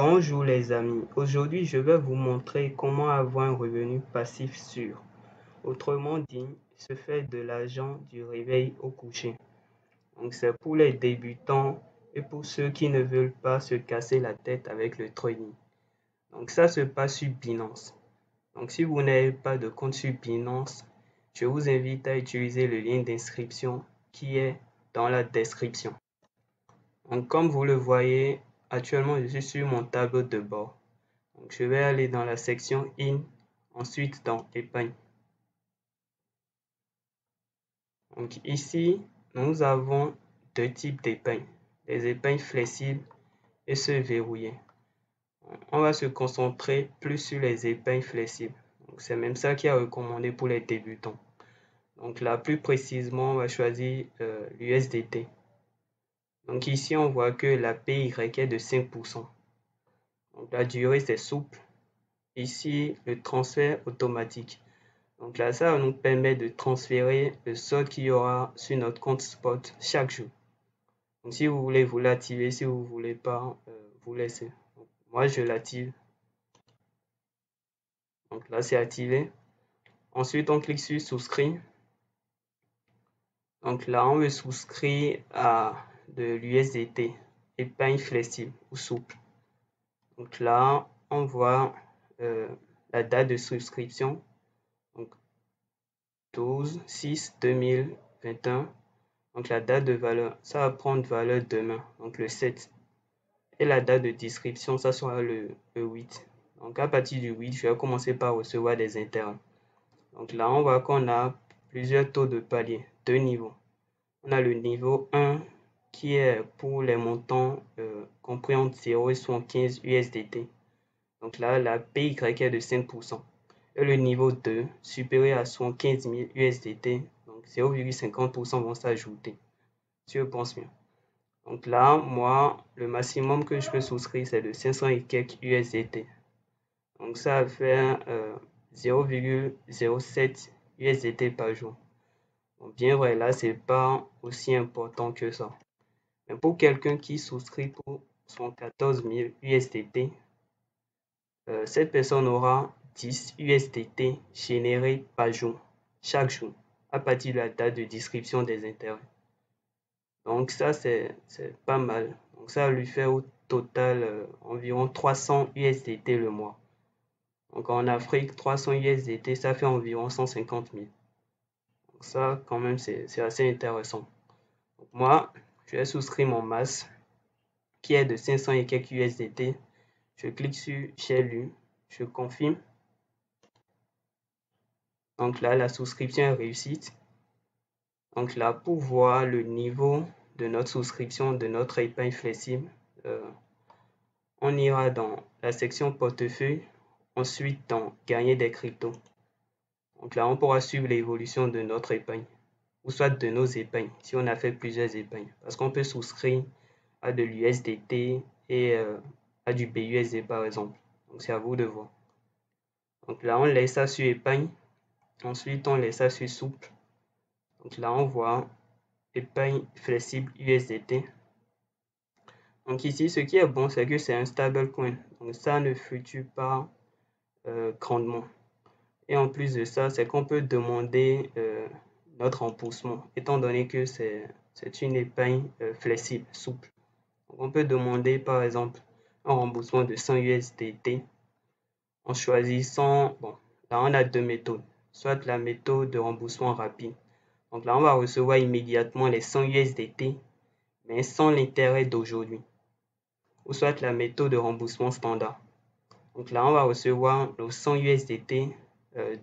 Bonjour les amis, aujourd'hui je vais vous montrer comment avoir un revenu passif sûr. Autrement dit, se faire de l'argent du réveil au coucher. Donc c'est pour les débutants et pour ceux qui ne veulent pas se casser la tête avec le trading. Donc ça se passe sur Binance. Donc si vous n'avez pas de compte sur Binance, je vous invite à utiliser le lien d'inscription qui est dans la description. Donc comme vous le voyez, actuellement je suis sur mon tableau de bord. Donc je vais aller dans la section In, ensuite dans Épargne. Donc ici, nous avons deux types d'épargne, les épargnes flexibles et ceux verrouillés. On va se concentrer plus sur les épargnes flexibles. C'est même ça qui est recommandé pour les débutants. Donc là, plus précisément, on va choisir l'USDT. Donc ici, on voit que la PY est de 5%. Donc la durée, c'est souple. Ici, le transfert automatique. Donc là, ça va nous permettre de transférer le solde qu'il y aura sur notre compte spot chaque jour. Donc si vous voulez, vous l'activez. Si vous ne voulez pas, vous laissez. Donc, moi, je l'active. Donc là, c'est activé. Ensuite, on clique sur souscrire. Donc là, on veut souscrire à de l'USDT, épargne flexible ou souple. Donc là, on voit la date de souscription. Donc 12/6/2021. Donc la date de valeur, ça va prendre valeur demain, donc le 7. Et la date de distribution, ça sera le 8. Donc à partir du 8, je vais commencer par recevoir des intérêts. Donc là, on voit qu'on a plusieurs taux de palier, deux niveaux. On a le niveau 1 qui est pour les montants compris entre 0 et 75 USDT. Donc là, la PY est de 5%. Et le niveau 2, supérieur à 75 000 USDT, donc 0,50% vont s'ajouter. Si je pense bien. Donc là, moi, le maximum que je peux souscrire, c'est de 500 et quelques USDT. Donc ça va faire 0,07 USDT par jour. Donc bien vrai, là, c'est pas aussi important que ça. Mais pour quelqu'un qui souscrit pour son 14 000 USDT, cette personne aura 10 USDT générés par jour, chaque jour, à partir de la date de distribution des intérêts. Donc ça, c'est pas mal. Donc ça lui fait au total environ 300 USDT le mois. Donc en Afrique, 300 USDT, ça fait environ 150 000. Donc ça, quand même, c'est assez intéressant. Donc moi, je vais souscrire mon masse qui est de 500 et quelques USDT. Je clique sur J'ai lu, je confirme. Donc là, la souscription est réussie. Donc là, pour voir le niveau de notre souscription, de notre épargne flexible, on ira dans la section portefeuille, ensuite dans gagner des cryptos. Donc là, on pourra suivre l'évolution de notre épargne, ou soit de nos épargnes, si on a fait plusieurs épargnes. Parce qu'on peut souscrire à de l'USDT et à du BUSD par exemple. Donc c'est à vous de voir. Donc là, on laisse ça sur épargne. Ensuite, on laisse ça sur souple. Donc là, on voit épargne flexible USDT. Donc ici, ce qui est bon, c'est que c'est un stablecoin. Donc ça ne fluctue pas grandement. Et en plus de ça, c'est qu'on peut demander notre remboursement, étant donné que c'est une épargne flexible, souple. Donc on peut demander par exemple un remboursement de 100 USDT en choisissant, bon, là on a deux méthodes, soit la méthode de remboursement rapide. Donc là on va recevoir immédiatement les 100 USDT, mais sans l'intérêt d'aujourd'hui. Ou soit la méthode de remboursement standard. Donc là on va recevoir nos 100 USDT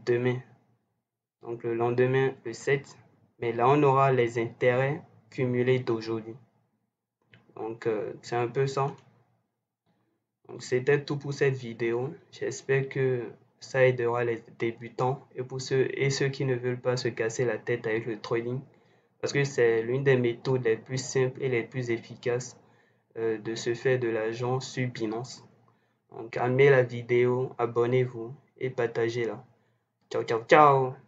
demain. Donc le lendemain, le 7. Mais là, on aura les intérêts cumulés d'aujourd'hui. Donc, c'est un peu ça. Donc, c'était tout pour cette vidéo. J'espère que ça aidera les débutants et pour ceux qui ne veulent pas se casser la tête avec le trading. Parce que c'est l'une des méthodes les plus simples et les plus efficaces de se faire de l'argent sur Binance. Donc, aimez la vidéo, abonnez-vous et partagez-la. Ciao, ciao, ciao!